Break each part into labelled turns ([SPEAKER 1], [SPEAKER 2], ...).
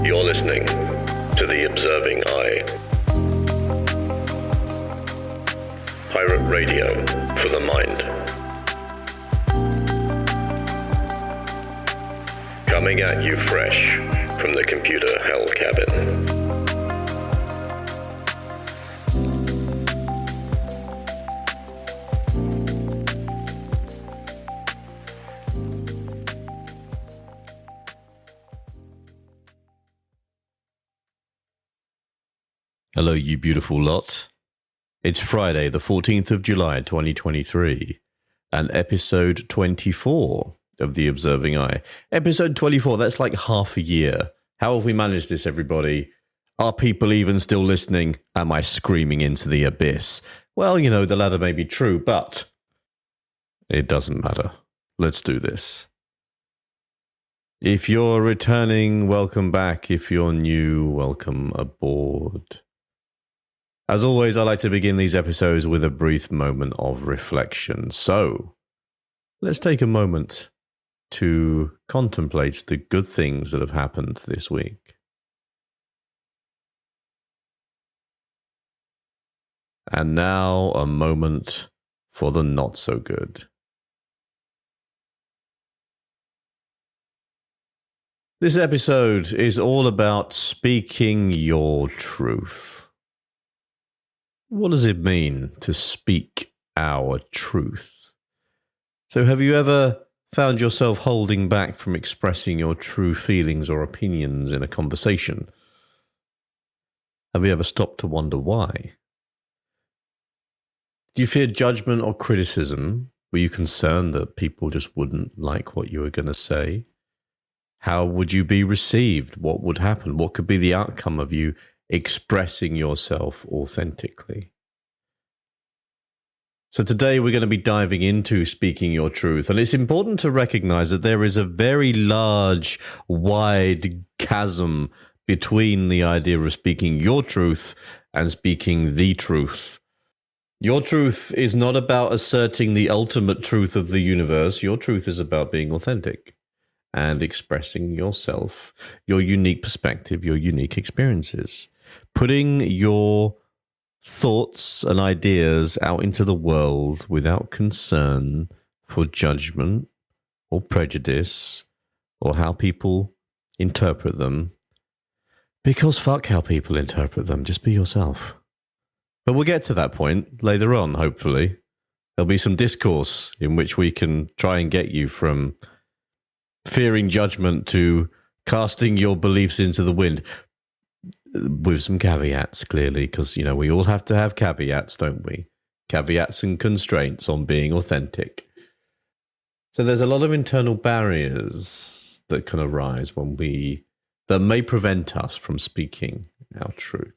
[SPEAKER 1] You're listening to The Observing Eye. Pirate radio for the mind. Coming at you fresh from the computer hell cabin.
[SPEAKER 2] Hello, you beautiful lot. It's Friday, the 14th of July, 2023, and episode 24 of The Observing Eye. Episode 24, that's like half a year. How have we managed this, everybody? Are people even still listening? Am I screaming into the abyss? Well, you know, the latter may be true, but it doesn't matter. Let's do this. If you're returning, welcome back. If you're new, welcome aboard. As always, I like to begin these episodes with a brief moment of reflection. So, let's take a moment to contemplate the good things that have happened this week. And now, a moment for the not so good. This episode is all about speaking your truth. What does it mean to speak our truth? So have you ever found yourself holding back from expressing your true feelings or opinions in a conversation? Have you ever stopped to wonder why? Do you fear judgment or criticism? Were you concerned that people just wouldn't like what you were going to say? How would you be received? What would happen? What could be the outcome of you expressing yourself authentically? So today we're going to be diving into speaking your truth. And it's important to recognize that there is a very large, wide chasm between the idea of speaking your truth and speaking the truth. Your truth is not about asserting the ultimate truth of the universe. Your truth is about being authentic and expressing yourself, your unique perspective, your unique experiences. Putting your thoughts and ideas out into the world without concern for judgment or prejudice or how people interpret them. Because fuck how people interpret them. Just be yourself. But we'll get to that point later on, hopefully. There'll be some discourse in which we can try and get you from fearing judgment to casting your beliefs into the wind. With some caveats, clearly, because, you know, we all have to have caveats, don't we? Caveats and constraints on being authentic. So there's a lot of internal barriers that can arise that may prevent us from speaking our truth.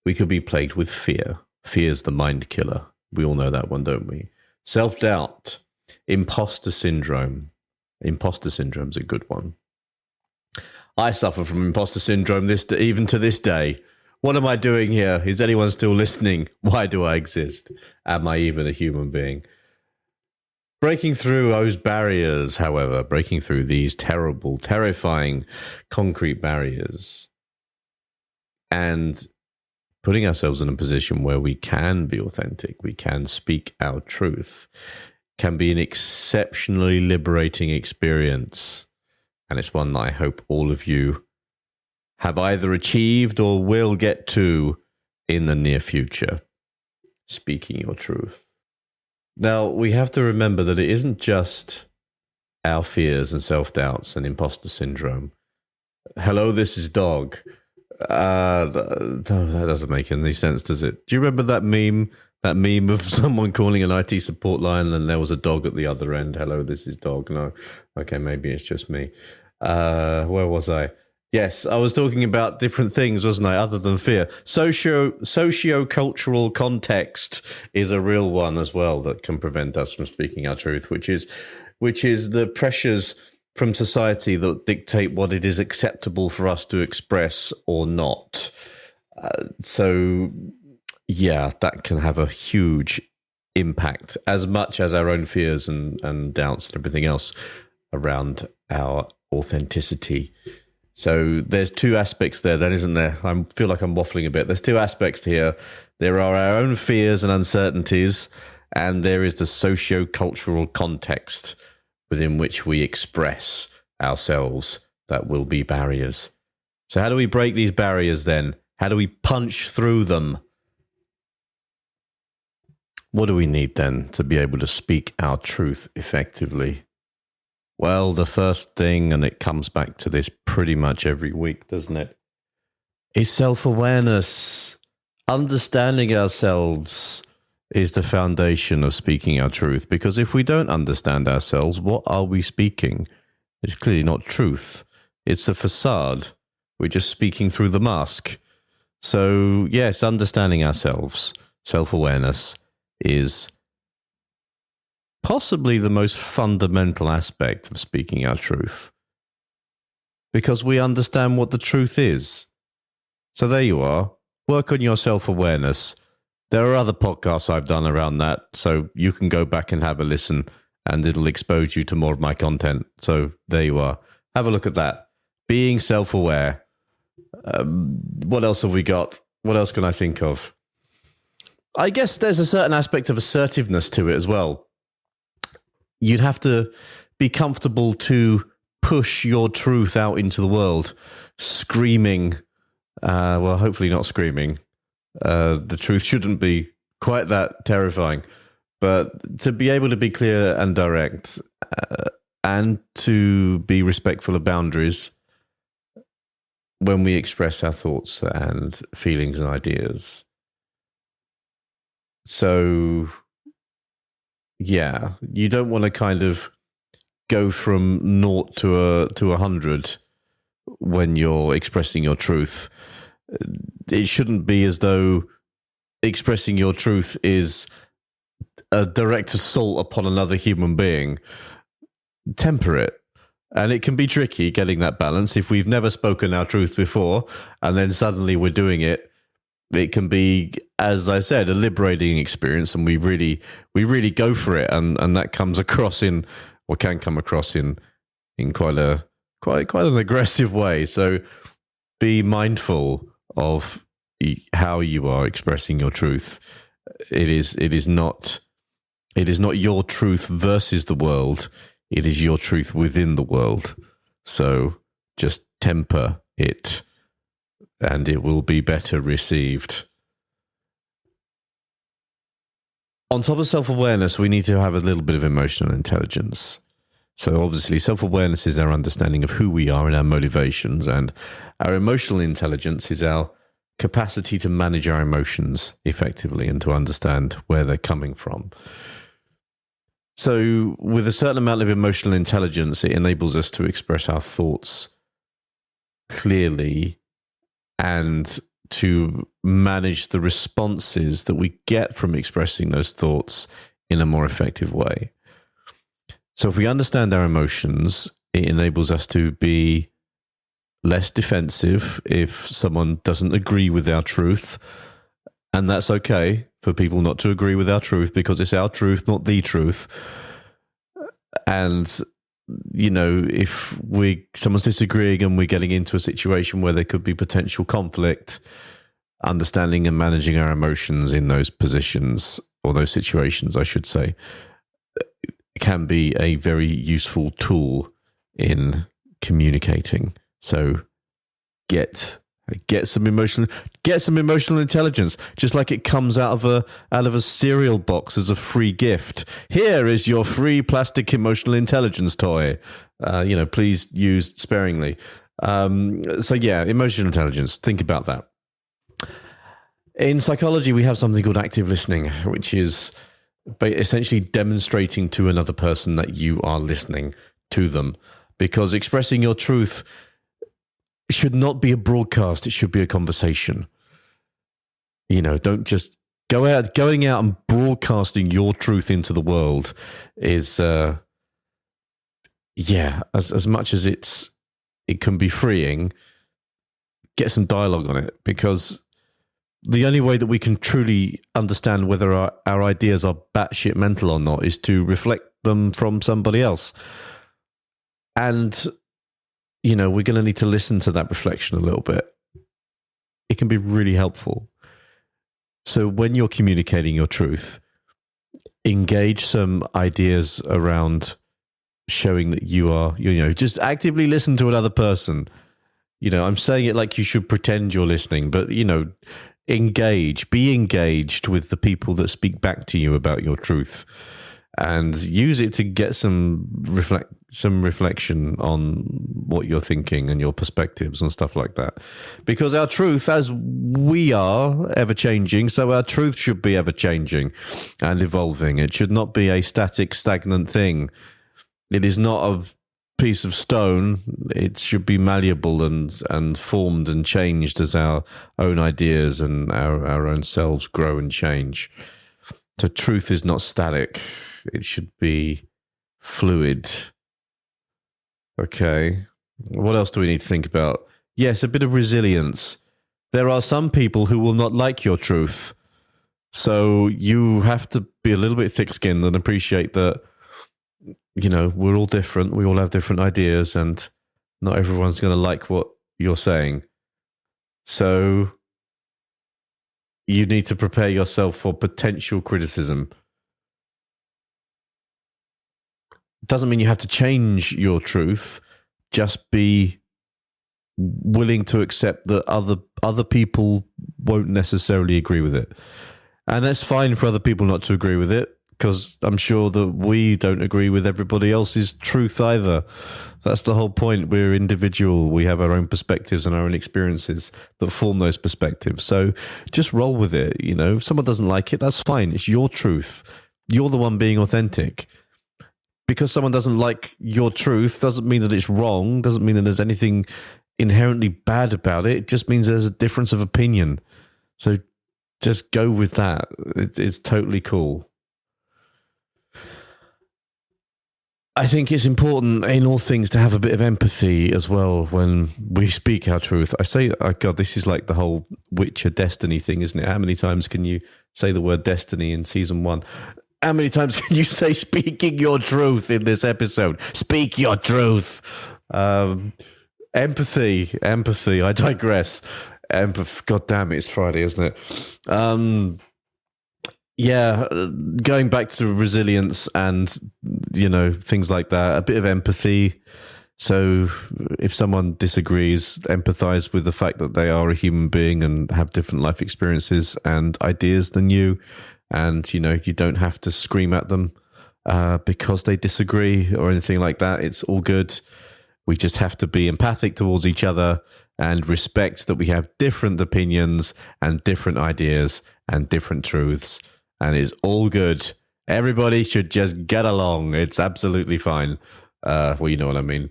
[SPEAKER 2] We could be plagued with fear. Fear's the mind killer. We all know that one, don't we? Self-doubt, imposter syndrome. Imposter syndrome's a good one. I suffer from imposter syndrome even to this day. What am I doing here? Is anyone still listening? Why do I exist? Am I even a human being? Breaking through those barriers, however, breaking through these terrible, terrifying concrete barriers and putting ourselves in a position where we can be authentic, we can speak our truth, can be an exceptionally liberating experience. And it's one that I hope all of you have either achieved or will get to in the near future. Speaking your truth. Now, we have to remember that it isn't just our fears and self-doubts and imposter syndrome. Hello, this is dog. No, that doesn't make any sense, does it? Do you remember that meme? That meme of someone calling an IT support line and there was a dog at the other end. Hello, this is dog. No. Okay, maybe it's just me. Where was I? Yes, I was talking about different things, wasn't I, other than fear. Socio-cultural context is a real one as well that can prevent us from speaking our truth, which is the pressures from society that dictate what it is acceptable for us to express or not. So, yeah, that can have a huge impact, as much as our own fears and doubts and everything else around our authenticity. So there's two aspects there, then, isn't there? I feel like I'm waffling a bit. There's two aspects here. There are our own fears and uncertainties, and there is the socio-cultural context within which we express ourselves that will be barriers. So how do we break these barriers then? How do we punch through them? What do we need then to be able to speak our truth effectively? Well, the first thing, and it comes back to this pretty much every week, doesn't it? Is self-awareness. Understanding ourselves is the foundation of speaking our truth. Because if we don't understand ourselves, what are we speaking? It's clearly not truth. It's a facade. We're just speaking through the mask. So, yes, understanding ourselves, self-awareness, is possibly the most fundamental aspect of speaking our truth. Because we understand what the truth is. So there you are. Work on your self-awareness. There are other podcasts I've done around that, so you can go back and have a listen, and it'll expose you to more of my content. So there you are. Have a look at that. Being self-aware. What else have we got? What else can I think of? I guess there's a certain aspect of assertiveness to it as well. You'd have to be comfortable to push your truth out into the world, screaming. Well, hopefully not screaming. The truth shouldn't be quite that terrifying. But to be able to be clear and direct and to be respectful of boundaries when we express our thoughts and feelings and ideas. So, yeah, you don't want to kind of go from 0 to 100 when you're expressing your truth. It shouldn't be as though expressing your truth is a direct assault upon another human being. Temper it. And it can be tricky getting that balance. If we've never spoken our truth before and then suddenly we're doing it, it can be, as I said, a liberating experience, and we really go for it, and that comes across in, or can come across in quite an aggressive way. So be mindful of how you are expressing your truth. It is not your truth versus the world. It is your truth within the world. So just temper it, and it will be better received. On top of self-awareness, we need to have a little bit of emotional intelligence. So obviously, self-awareness is our understanding of who we are and our motivations, and our emotional intelligence is our capacity to manage our emotions effectively and to understand where they're coming from. So with a certain amount of emotional intelligence, it enables us to express our thoughts clearly and to manage the responses that we get from expressing those thoughts in a more effective way. So if we understand our emotions, it enables us to be less defensive if someone doesn't agree with our truth. And that's okay for people not to agree with our truth, because it's our truth, not the truth. And, you know, if someone's disagreeing and we're getting into a situation where there could be potential conflict, understanding and managing our emotions in those positions, or those situations, I should say, can be a very useful tool in communicating. So get some emotional intelligence, just like it comes out of a cereal box as a free gift. Here is your free plastic emotional intelligence toy. Please use sparingly. So yeah, emotional intelligence. Think about that. In psychology, we have something called active listening, which is essentially demonstrating to another person that you are listening to them, because expressing your truth should not be a broadcast. It should be a conversation. You know, don't just going out and broadcasting your truth into the world is, as much as it can be freeing, get some dialogue on it, because the only way that we can truly understand whether our ideas are batshit mental or not is to reflect them from somebody else. And we're going to need to listen to that reflection a little bit. It can be really helpful. So when you're communicating your truth, engage some ideas around showing that you are, just actively listen to another person. I'm saying it like you should pretend you're listening, but, be engaged with the people that speak back to you about your truth, and use it to get some reflection on what you're thinking and your perspectives and stuff like that. Because our truth, as we are ever changing, so our truth should be ever changing and evolving. It should not be a static, stagnant thing. It is not a piece of stone. It should be malleable and formed and changed as our own ideas and our own selves grow and change. So truth is not static. It should be fluid. Okay. What else do we need to think about? Yes, a bit of resilience. There are some people who will not like your truth. So you have to be a little bit thick-skinned and appreciate that, we're all different. We all have different ideas, and not everyone's going to like what you're saying. So you need to prepare yourself for potential criticism. Doesn't mean you have to change your truth. Just be willing to accept that other people won't necessarily agree with it. And that's fine for other people not to agree with it, because I'm sure that we don't agree with everybody else's truth either. That's the whole point. We're individual. We have our own perspectives and our own experiences that form those perspectives. So just roll with it. If someone doesn't like it, that's fine. It's your truth. You're the one being authentic. Because someone doesn't like your truth doesn't mean that it's wrong, doesn't mean that there's anything inherently bad about it. It just means there's a difference of opinion. So just go with that. It's totally cool. I think it's important in all things to have a bit of empathy as well when we speak our truth. I say, oh God, this is like the whole Witcher Destiny thing, isn't it? How many times can you say the word destiny in season 1? How many times can you say speaking your truth in this episode? Speak your truth. Empathy. I digress. God damn it, it's Friday, isn't it? Going back to resilience and, things like that, a bit of empathy. So if someone disagrees, empathize with the fact that they are a human being and have different life experiences and ideas than you. And, you don't have to scream at them because they disagree or anything like that. It's all good. We just have to be empathic towards each other and respect that we have different opinions and different ideas and different truths. And it's all good. Everybody should just get along. It's absolutely fine. Well, you know what I mean.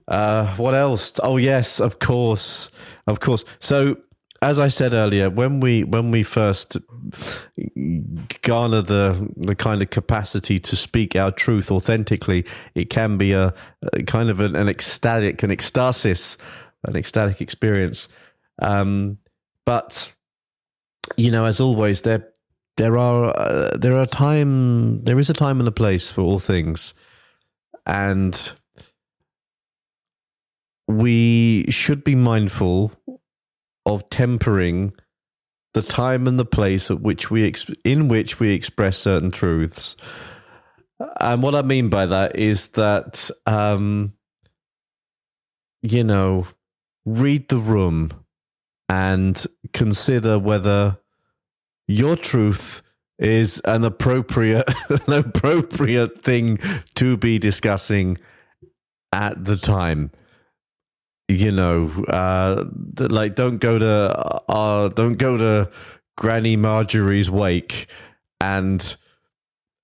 [SPEAKER 2] What else? Oh, yes, of course. So, as I said earlier, when we first garner the kind of capacity to speak our truth authentically, it can be a kind of an ecstatic experience. But as always, there is a time and a place for all things, and we should be mindful of tempering the time and the place at which in which we express certain truths. And what I mean by that is that, read the room and consider whether your truth is an appropriate thing to be discussing at the time. Don't go to Granny Marjorie's wake and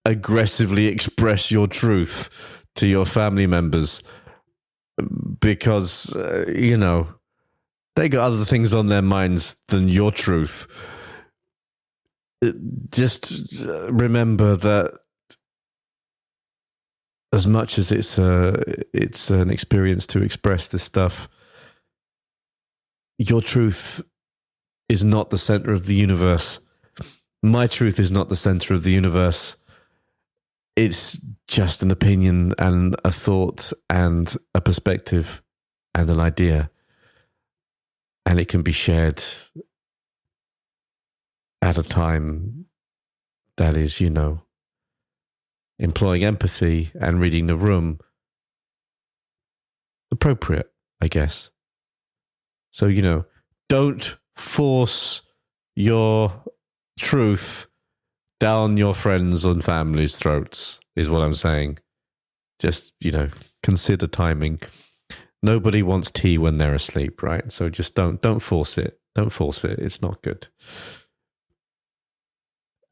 [SPEAKER 2] aggressively express your truth to your family members, because they got other things on their minds than your truth. Just remember that as much as it's an experience to express this stuff, your truth is not the center of the universe. My truth is not the center of the universe. It's just an opinion and a thought and a perspective. and an idea, and it can be shared at a time that is, employing empathy and reading the room appropriate, I guess. So, don't force your truth down your friends' and family's throats, is what I'm saying. Just, consider timing. Nobody wants tea when they're asleep, right? So just don't force it. Don't force it. It's not good.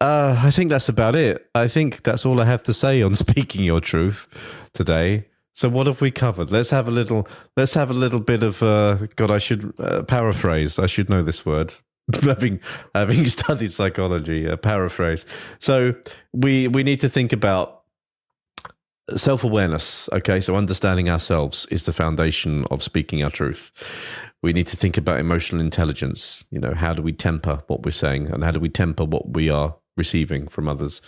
[SPEAKER 2] I think that's about it. I think that's all I have to say on Speaking Your Truth today. So what have we covered? Let's have a little bit of God, I should paraphrase. I should know this word. having studied psychology, paraphrase. So we need to think about self-awareness. Okay, so understanding ourselves is the foundation of speaking our truth. We need to think about emotional intelligence. How do we temper what we're saying, and how do we temper what we are receiving from others?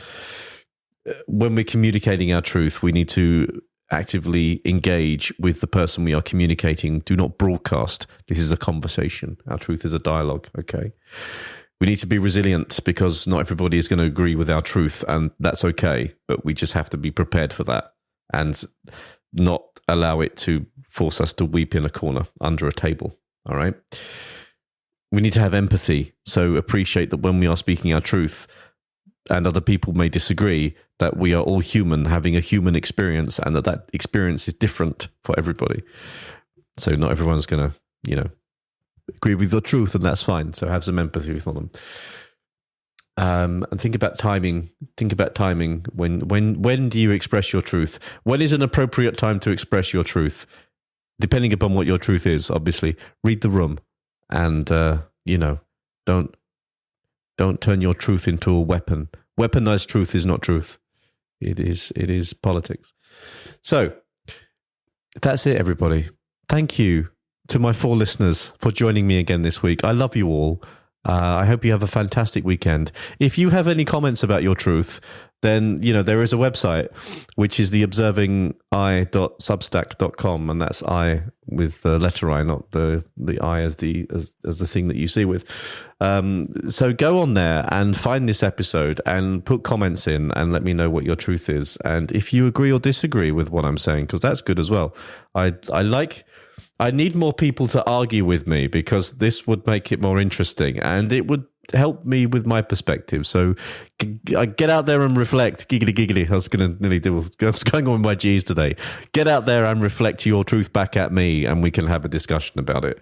[SPEAKER 2] When we're communicating our truth, we need to actively engage with the person we are communicating. Do not broadcast. This is a conversation. Our truth is a dialogue, okay? We need to be resilient, because not everybody is going to agree with our truth, and that's okay, but we just have to be prepared for that and not allow it to force us to weep in a corner under a table, all right? We need to have empathy, so appreciate that when we are speaking our truth and other people may disagree, that we are all human, having a human experience, and that experience is different for everybody. So not everyone's going to, agree with your truth, and that's fine. So have some empathy for them. And think about timing. Think about timing. When do you express your truth? When is an appropriate time to express your truth? Depending upon what your truth is, obviously. Read the room, and don't turn your truth into a weapon. Weaponized truth is not truth. It is politics. So that's it, everybody. Thank you to my 4 listeners for joining me again this week. I love you all. I hope you have a fantastic weekend. If you have any comments about your truth, then, there is a website, which is theobservingi.substack.com, and that's I with the letter I, not the I as the thing that you see with. So go on there and find this episode and put comments in and let me know what your truth is. And if you agree or disagree with what I'm saying, because that's good as well. I need more people to argue with me, because this would make it more interesting, and it would help me with my perspective. So get out there and reflect. Giggly, giggly. I was going to nearly do what's going on with my G's today. Get out there and reflect your truth back at me, and we can have a discussion about it.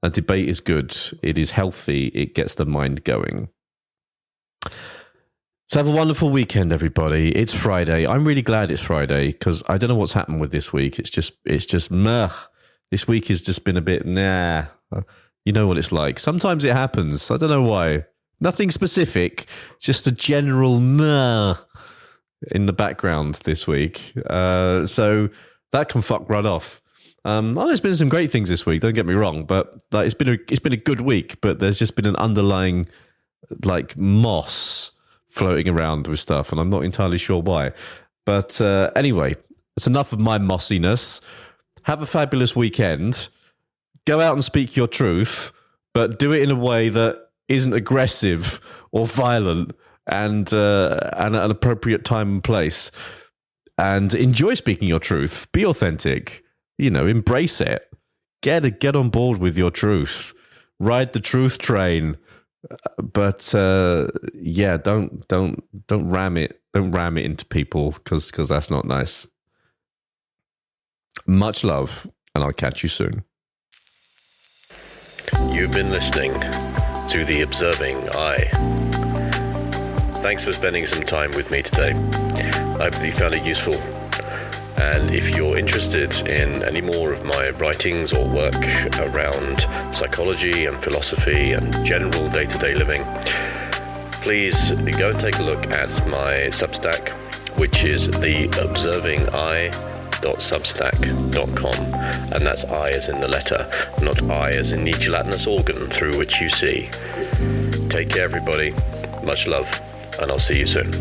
[SPEAKER 2] A debate is good. It is healthy. It gets the mind going. So have a wonderful weekend, everybody. It's Friday. I'm really glad it's Friday, because I don't know what's happened with this week. It's just meh. This week has just been a bit, nah. You know what it's like. Sometimes it happens. I don't know why. Nothing specific, just a general nah in the background this week. So that can fuck right off. There's been some great things this week, don't get me wrong, but it's been a good week, but there's just been an underlying moss floating around with stuff, and I'm not entirely sure why. But anyway, it's enough of my mossiness. Have a fabulous weekend. Go out and speak your truth, but do it in a way that isn't aggressive or violent, and at an appropriate time and place. And enjoy speaking your truth. Be authentic. Embrace it. Get on board with your truth. Ride the truth train. But don't ram it. Don't ram it into people, because that's not nice. Much love, and I'll catch you soon.
[SPEAKER 1] You've been listening to The Observing Eye. Thanks for spending some time with me today. I hope that you found it useful. And if you're interested in any more of my writings or work around psychology and philosophy and general day-to-day living, please go and take a look at my Substack, which is theobservingi.substack.com, and that's I as in the letter, not I as in the gelatinous organ through which you see. Take care, everybody. Much love, and I'll see you soon.